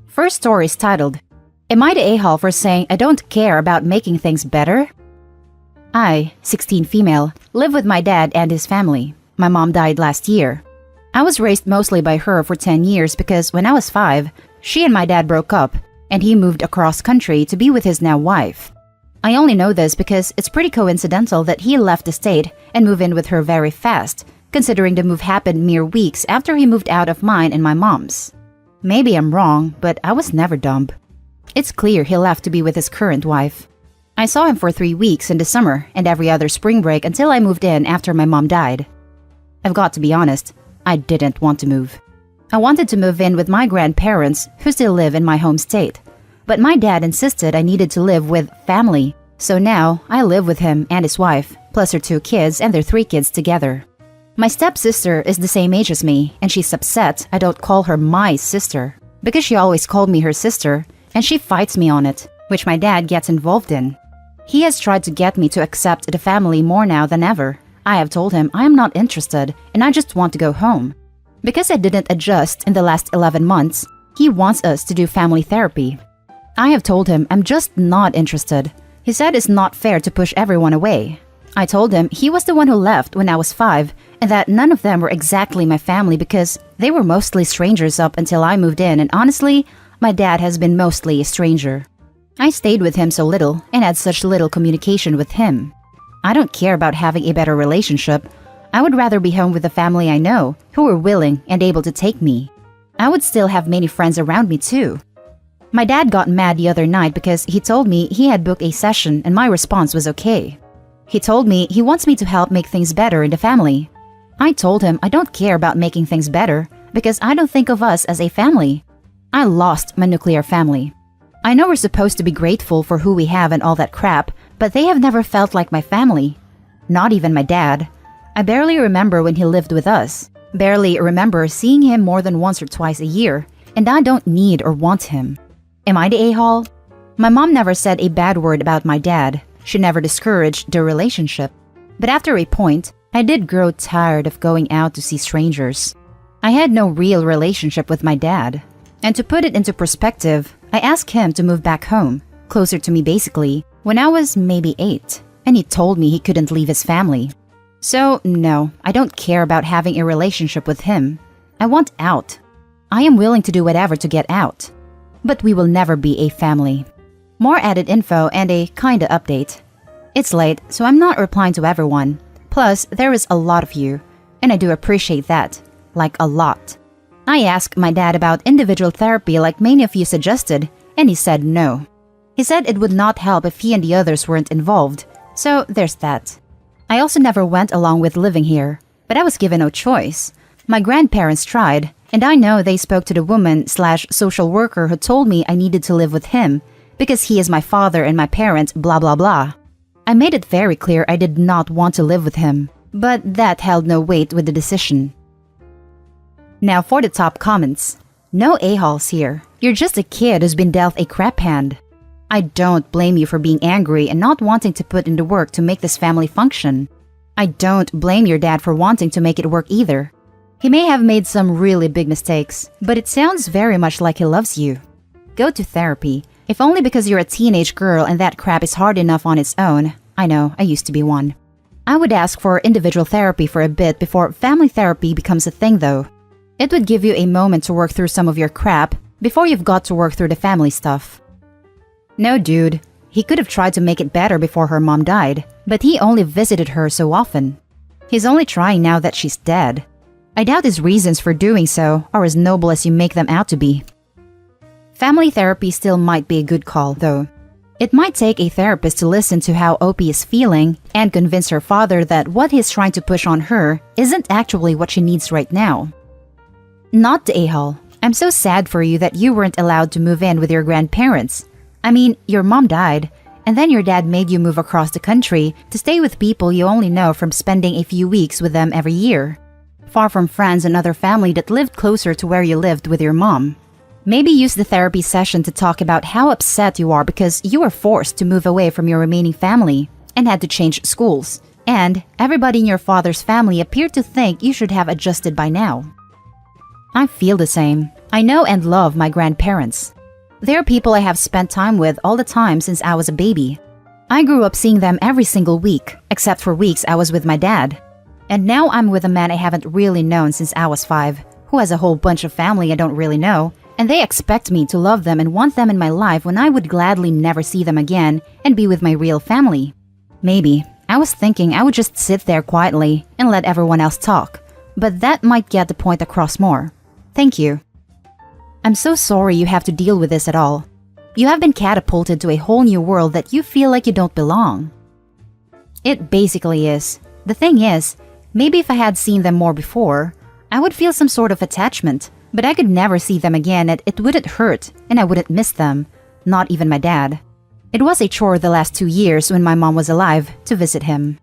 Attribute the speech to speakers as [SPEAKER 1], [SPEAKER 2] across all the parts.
[SPEAKER 1] First story is titled, Am I the a-hole for saying I don't care about making things better? I, 16 female, live with my dad and his family. My mom died last year. I was raised mostly by her for 10 years because when I was 5, she and my dad broke up and he moved across country to be with his now wife. I only know this because it's pretty coincidental that he left the state and moved in with her very fast, considering the move happened mere weeks after he moved out of mine and my mom's. Maybe I'm wrong, but I was never dumb. It's clear he left to be with his current wife. I saw him for 3 weeks in the summer and every other spring break until I moved in after my mom died. I've got to be honest, I didn't want to move. I wanted to move in with my grandparents who still live in my home state. But my dad insisted I needed to live with family, so now I live with him and his wife, plus her 2 kids and their 3 kids together. My stepsister is the same age as me, and she's upset I don't call her my sister, because she always called me her sister, and she fights me on it, which my dad gets involved in. He has tried to get me to accept the family more now than ever. I have told him I am not interested, and I just want to go home. Because I didn't adjust in the last 11 months, he wants us to do family therapy. I have told him I'm just not interested. He said it's not fair to push everyone away. I told him he was the one who left when I was 5 and that none of them were exactly my family because they were mostly strangers up until I moved in, and honestly, my dad has been mostly a stranger. I stayed with him so little and had such little communication with him. I don't care about having a better relationship. I would rather be home with the family I know who were willing and able to take me. I would still have many friends around me too. My dad got mad the other night because he told me he had booked a session and my response was okay. He told me he wants me to help make things better in the family. I told him I don't care about making things better because I don't think of us as a family. I lost my nuclear family. I know we're supposed to be grateful for who we have and all that crap, but they have never felt like my family. Not even my dad. I barely remember when he lived with us. Barely remember seeing him more than once or twice a year, and I don't need or want him. Am I the a-hole? My mom never said a bad word about my dad. She never discouraged the relationship. But after a point, I did grow tired of going out to see strangers. I had no real relationship with my dad. And to put it into perspective, I asked him to move back home, closer to me basically, when I was maybe 8, and he told me he couldn't leave his family. So, no, I don't care about having a relationship with him. I want out. I am willing to do whatever to get out. But we will never be a family. More added info and a kinda update. It's late, so I'm not replying to everyone. Plus, there is a lot of you, and I do appreciate that. Like a lot. I asked my dad about individual therapy like many of you suggested, and he said no. He said it would not help if he and the others weren't involved, so there's that. I also never went along with living here, but I was given no choice. My grandparents tried, and I know they spoke to the woman/social worker who told me I needed to live with him because he is my father and my parent, blah blah blah. I made it very clear I did not want to live with him, but that held no weight with the decision. Now for the top comments. No a-holes here. You're just a kid who's been dealt a crap hand. I don't blame you for being angry and not wanting to put in the work to make this family function. I don't blame your dad for wanting to make it work either. He may have made some really big mistakes, but it sounds very much like he loves you. Go to therapy, if only because you're a teenage girl and that crap is hard enough on its own. I know, I used to be one. I would ask for individual therapy for a bit before family therapy becomes a thing though. It would give you a moment to work through some of your crap before you've got to work through the family stuff. No dude, he could have tried to make it better before her mom died, but he only visited her so often. He's only trying now that she's dead. I doubt his reasons for doing so are as noble as you make them out to be. Family therapy still might be a good call, though. It might take a therapist to listen to how OP is feeling and convince her father that what he's trying to push on her isn't actually what she needs right now. Not the a-hole. I'm so sad for you that you weren't allowed to move in with your grandparents. I mean, your mom died, and then your dad made you move across the country to stay with people you only know from spending a few weeks with them every year. Far from friends and other family that lived closer to where you lived with your mom. Maybe use the therapy session to talk about how upset you are because you were forced to move away from your remaining family and had to change schools, and everybody in your father's family appeared to think you should have adjusted by now. I feel the same. I know and love my grandparents. They are people I have spent time with all the time since I was a baby. I grew up seeing them every single week, except for weeks I was with my dad. And now I'm with a man I haven't really known since I was 5, who has a whole bunch of family I don't really know, and they expect me to love them and want them in my life when I would gladly never see them again and be with my real family. Maybe I was thinking I would just sit there quietly and let everyone else talk, but that might get the point across more. Thank you. I'm so sorry you have to deal with this at all. You have been catapulted to a whole new world that you feel like you don't belong. It basically is. The thing is, maybe if I had seen them more before, I would feel some sort of attachment, but I could never see them again and it wouldn't hurt and I wouldn't miss them, not even my dad. It was a chore the last 2 years when my mom was alive to visit him.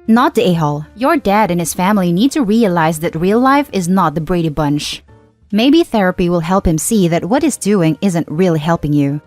[SPEAKER 1] Not the a-hole. Your dad and his family need to realize that real life is not the Brady Bunch. Maybe therapy will help him see that what he's doing isn't really helping you.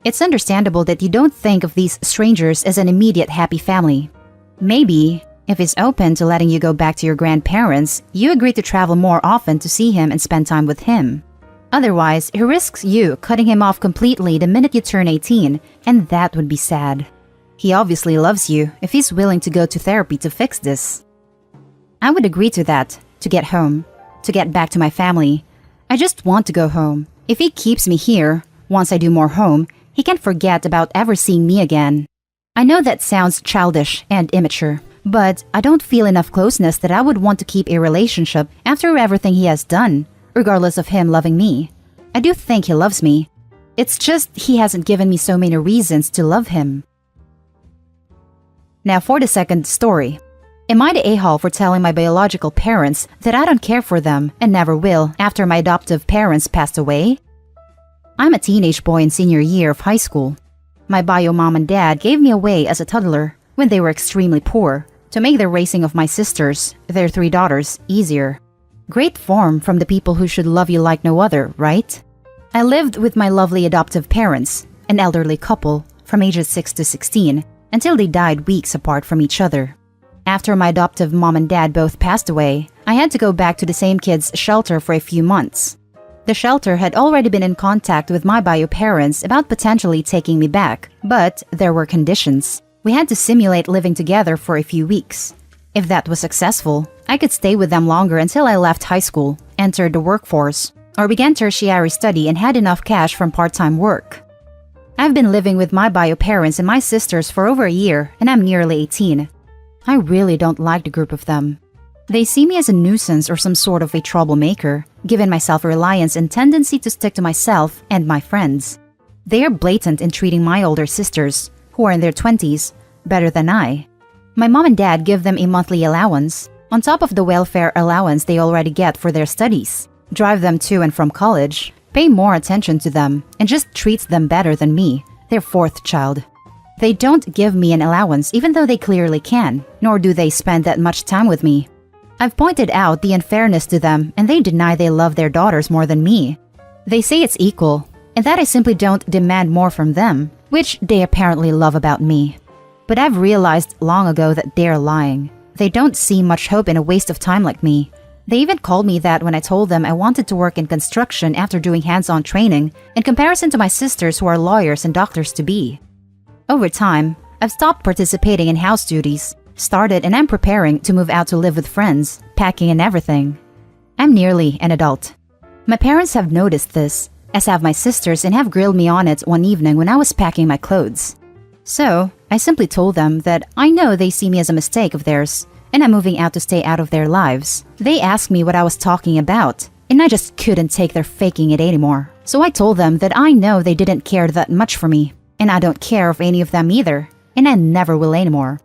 [SPEAKER 1] It's understandable that you don't think of these strangers as an immediate happy family. Maybe, if he's open to letting you go back to your grandparents, you agree to travel more often to see him and spend time with him. Otherwise, he risks you cutting him off completely the minute you turn 18, and that would be sad. He obviously loves you if he's willing to go to therapy to fix this. I would agree to that, to get home, to get back to my family. I just want to go home. If he keeps me here, once I do more home, he can forget about ever seeing me again. I know that sounds childish and immature, but I don't feel enough closeness that I would want to keep a relationship after everything he has done, regardless of him loving me. I do think he loves me. It's just he hasn't given me so many reasons to love him. Now for the second story. Am I the a-hole for telling my biological parents that I don't care for them and never will after my adoptive parents passed away? I'm a teenage boy in senior year of high school. My bio mom and dad gave me away as a toddler when they were extremely poor to make the raising of my sisters, their 3 daughters, easier. Great form from the people who should love you like no other, right? I lived with my lovely adoptive parents, an elderly couple, from ages 6 to 16, until they died weeks apart from each other. After my adoptive mom and dad both passed away, I had to go back to the same kids' shelter for a few months. The shelter had already been in contact with my bio parents about potentially taking me back, but there were conditions. We had to simulate living together for a few weeks. If that was successful, I could stay with them longer until I left high school, entered the workforce, or began tertiary study and had enough cash from part-time work. I've been living with my bio parents and my sisters for over a year, and I'm nearly 18. I really don't like the group of them. They see me as a nuisance or some sort of a troublemaker, given my self-reliance and tendency to stick to myself and my friends. They are blatant in treating my older sisters, who are in their 20s, better than I. My mom and dad give them a monthly allowance, on top of the welfare allowance they already get for their studies, drive them to and from college, pay more attention to them, and just treats them better than me, their 4th child. They don't give me an allowance even though they clearly can, nor do they spend that much time with me. I've pointed out the unfairness to them and they deny they love their daughters more than me. They say it's equal, and that I simply don't demand more from them, which they apparently love about me. But I've realized long ago that they're lying. They don't see much hope in a waste of time like me. They even called me that when I told them I wanted to work in construction after doing hands-on training, in comparison to my sisters who are lawyers and doctors to be. Over time, I've stopped participating in house duties, started and I'm preparing to move out to live with friends, packing and everything. I'm nearly an adult. My parents have noticed this, as have my sisters, and have grilled me on it one evening when I was packing my clothes. So, I simply told them that I know they see me as a mistake of theirs, and I'm moving out to stay out of their lives. They asked me what I was talking about, and I just couldn't take their faking it anymore. So I told them that I know they didn't care that much for me, and I don't care of any of them either, and I never will anymore.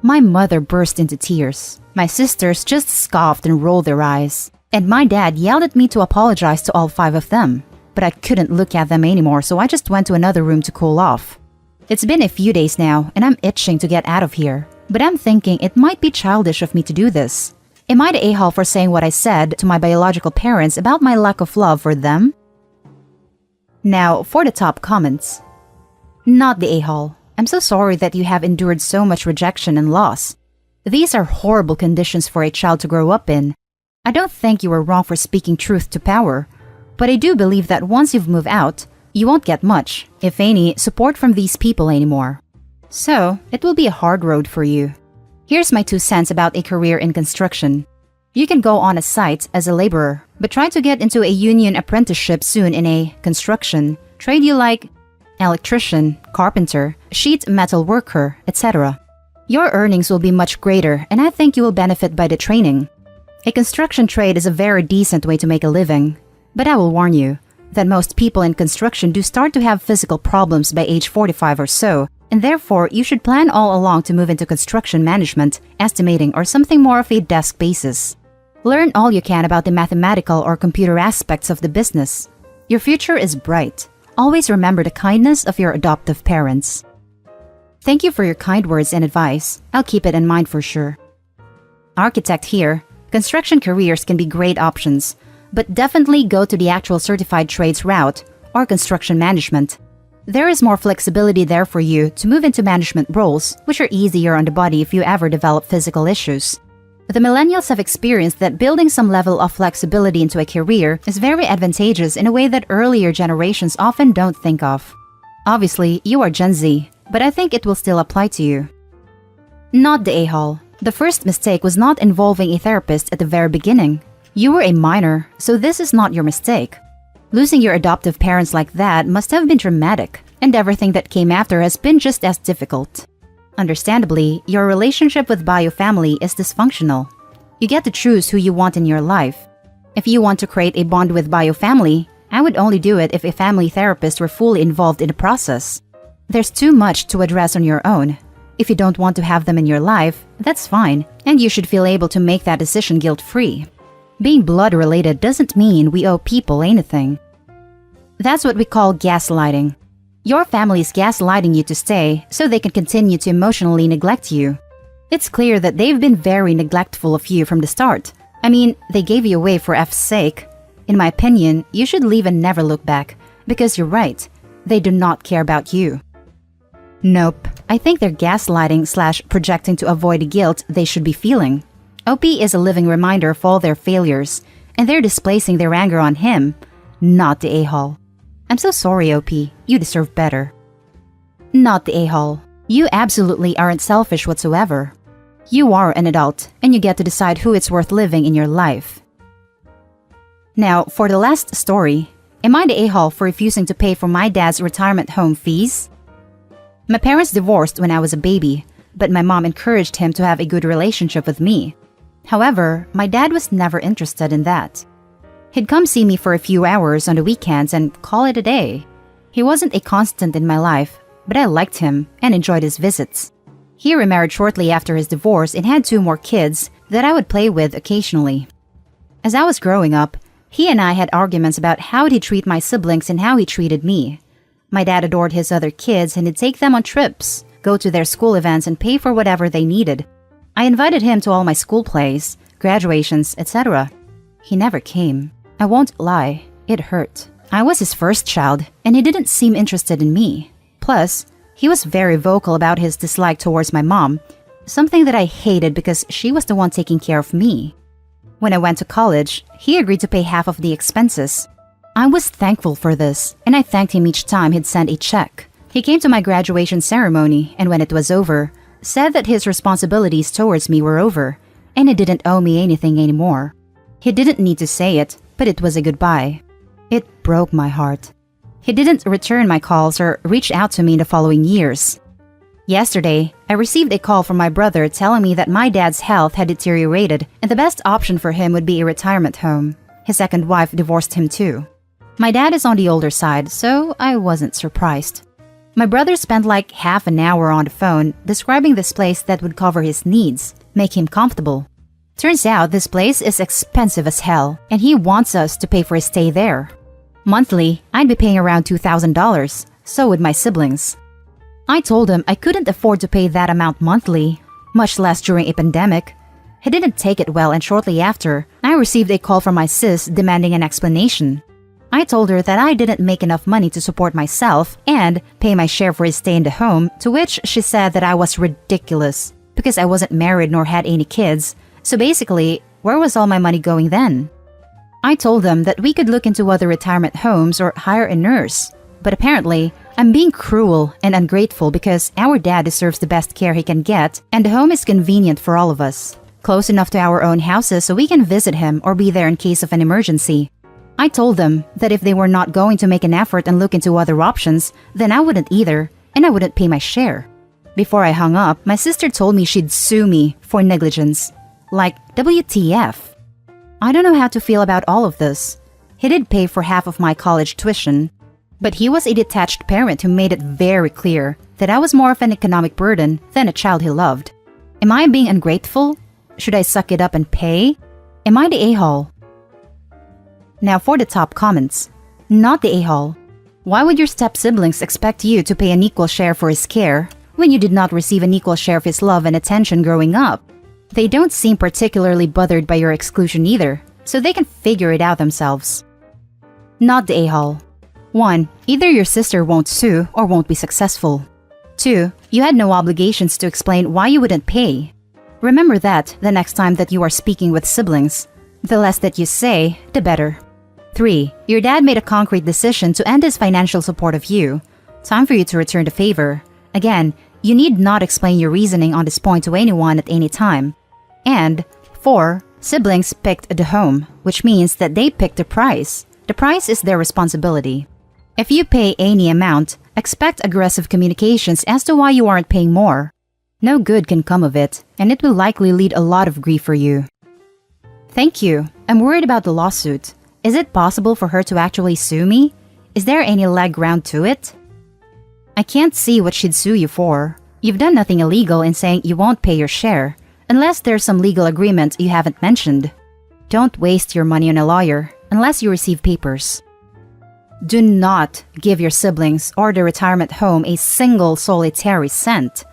[SPEAKER 1] My mother burst into tears. My sisters just scoffed and rolled their eyes, and my dad yelled at me to apologize to all 5 of them. But I couldn't look at them anymore, so I just went to another room to cool off. It's been a few days now, and I'm itching to get out of here. But I'm thinking it might be childish of me to do this. Am I the a-hole for saying what I said to my biological parents about my lack of love for them? Now, for the top comments. Not the a-hole. I'm so sorry that you have endured so much rejection and loss. These are horrible conditions for a child to grow up in. I don't think you were wrong for speaking truth to power, but I do believe that once you've moved out, You won't get much, if any, support from these people anymore. So, it will be a hard road for you. Here's my 2 cents about a career in construction. You can go on a site as a laborer, but try to get into a union apprenticeship soon in a construction trade you like: electrician, carpenter, sheet metal worker, etc. Your earnings will be much greater, and I think you will benefit by the training. A construction trade is a very decent way to make a living, but I will warn you that most people in construction do start to have physical problems by age 45 or so, and therefore you should plan all along to move into construction management, estimating, or something more of a desk basis. Learn all you can about the mathematical or computer aspects of the business. Your future is bright. Always remember the kindness of your adoptive parents. Thank you for your kind words and advice. I'll keep it in mind for sure. Architect here. Construction careers can be great options, but definitely go to the actual certified trades route or construction management. There is more flexibility there for you to move into management roles, which are easier on the body if you ever develop physical issues. The millennials have experienced that building some level of flexibility into a career is very advantageous in a way that earlier generations often don't think of. Obviously, you are Gen Z, but I think it will still apply to you. Not the a-hole. The first mistake was not involving a therapist at the very beginning. You were a minor, so this is not your mistake. Losing your adoptive parents like that must have been traumatic, and everything that came after has been just as difficult. Understandably, your relationship with bio family is dysfunctional. You get to choose who you want in your life. If you want to create a bond with bio family, I would only do it if a family therapist were fully involved in the process. There's too much to address on your own. If you don't want to have them in your life, that's fine, and you should feel able to make that decision guilt-free. Being blood-related doesn't mean we owe people anything. That's what we call gaslighting. Your family is gaslighting you to stay so they can continue to emotionally neglect you. It's clear that they've been very neglectful of you from the start. I mean, they gave you away for F's sake. In my opinion, you should leave and never look back, because you're right, they do not care about you. Nope, I think they're gaslighting/projecting to avoid the guilt they should be feeling. OP is a living reminder of all their failures, and they're displacing their anger on him, not the a-hole. I'm so sorry, OP. You deserve better. Not the a-hole. You absolutely aren't selfish whatsoever. You are an adult, and you get to decide who it's worth living in your life. Now, for the last story, am I the a-hole for refusing to pay for my dad's retirement home fees? My parents divorced when I was a baby, but my mom encouraged him to have a good relationship with me. However, my dad was never interested in that. He'd come see me for a few hours on the weekends and call it a day. He wasn't a constant in my life, but I liked him and enjoyed his visits. He remarried shortly after his divorce and had 2 more kids that I would play with occasionally. As I was growing up, he and I had arguments about how he'd treat my siblings and how he treated me. My dad adored his other kids and he'd take them on trips, go to their school events and pay for whatever they needed. I invited him to all my school plays, graduations, etc. He never came. I won't lie, it hurt. I was his first child, and he didn't seem interested in me. Plus, he was very vocal about his dislike towards my mom, something that I hated because she was the one taking care of me. When I went to college, he agreed to pay half of the expenses. I was thankful for this, and I thanked him each time he'd send a check. He came to my graduation ceremony, and when it was over, said that his responsibilities towards me were over, and he didn't owe me anything anymore. He didn't need to say it, but it was a goodbye. It broke my heart. He didn't return my calls or reach out to me in the following years. Yesterday, I received a call from my brother telling me that my dad's health had deteriorated and the best option for him would be a retirement home. His second wife divorced him too. My dad is on the older side, so I wasn't surprised. My brother spent like half an hour on the phone describing this place that would cover his needs, make him comfortable. Turns out this place is expensive as hell, and he wants us to pay for his stay there. Monthly, I'd be paying around $2,000, so would my siblings. I told him I couldn't afford to pay that amount monthly, much less during a pandemic. He didn't take it well, and shortly after, I received a call from my sis demanding an explanation. I told her that I didn't make enough money to support myself and pay my share for his stay in the home, to which she said that I was ridiculous, because I wasn't married nor had any kids. So basically, where was all my money going then? I told them that we could look into other retirement homes or hire a nurse. But apparently, I'm being cruel and ungrateful because our dad deserves the best care he can get, and the home is convenient for all of us. Close enough to our own houses so we can visit him or be there in case of an emergency. I told them that if they were not going to make an effort and look into other options, then I wouldn't either, and I wouldn't pay my share. Before I hung up, my sister told me she'd sue me for negligence. Like, WTF? I don't know how to feel about all of this. He did pay for half of my college tuition, but he was a detached parent who made it very clear that I was more of an economic burden than a child he loved. Am I being ungrateful? Should I suck it up and pay? Am I the a-hole? Now for the top comments. Not the a-hole. Why would your step-siblings expect you to pay an equal share for his care when you did not receive an equal share of his love and attention growing up? They don't seem particularly bothered by your exclusion either, so they can figure it out themselves. Not the a-hole. 1. Either your sister won't sue or won't be successful. 2. You had no obligations to explain why you wouldn't pay. Remember that the next time that you are speaking with siblings. The less that you say, the better. 3. Your dad made a concrete decision to end his financial support of you. Time for you to return the favor. Again, you need not explain your reasoning on this point to anyone at any time. And 4. Siblings picked the home, which means that they picked the price. The price is their responsibility. If you pay any amount, expect aggressive communications as to why you aren't paying more. No good can come of it, and it will likely lead a lot of grief for you. Thank you. I'm worried about the lawsuit. Is it possible for her to actually sue me? Is there any leg ground to it? I can't see what she'd sue you for. You've done nothing illegal in saying you won't pay your share, unless there's some legal agreement you haven't mentioned. Don't waste your money on a lawyer unless you receive papers. Do not give your siblings or the retirement home a single solitary cent.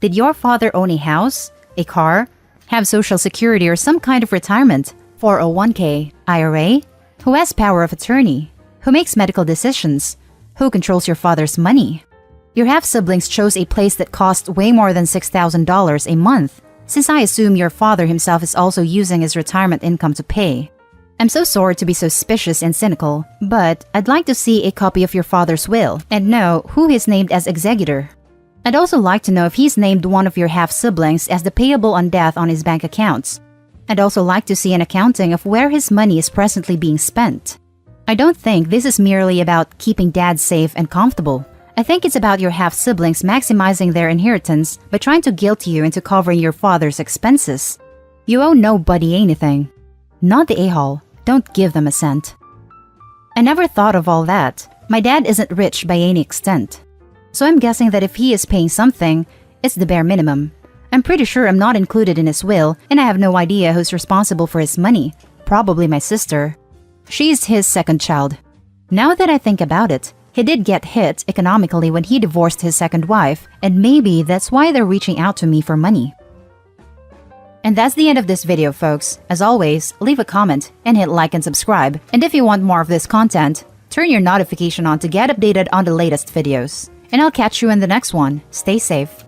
[SPEAKER 1] Did your father own a house, a car, have social security or some kind of retirement, 401k, IRA? Who has power of attorney? Who makes medical decisions? Who controls your father's money? Your half-siblings chose a place that cost way more than $6,000 a month, since I assume your father himself is also using his retirement income to pay. I'm so sorry to be so suspicious and cynical, but I'd like to see a copy of your father's will and know who he's named as executor. I'd also like to know if he's named one of your half-siblings as the payable on death on his bank accounts. I'd also like to see an accounting of where his money is presently being spent. I don't think this is merely about keeping dad safe and comfortable. I think it's about your half-siblings maximizing their inheritance by trying to guilt you into covering your father's expenses. You owe nobody anything. Not the a-hole. Don't give them a cent. I never thought of all that. My dad isn't rich by any extent. So I'm guessing that if he is paying something, it's the bare minimum. I'm pretty sure I'm not included in his will, and I have no idea who's responsible for his money. Probably my sister. She's his second child. Now that I think about it, he did get hit economically when he divorced his second wife, and maybe that's why they're reaching out to me for money. And that's the end of this video, folks. As always, leave a comment and hit like and subscribe. And if you want more of this content, turn your notification on to get updated on the latest videos. And I'll catch you in the next one. Stay safe.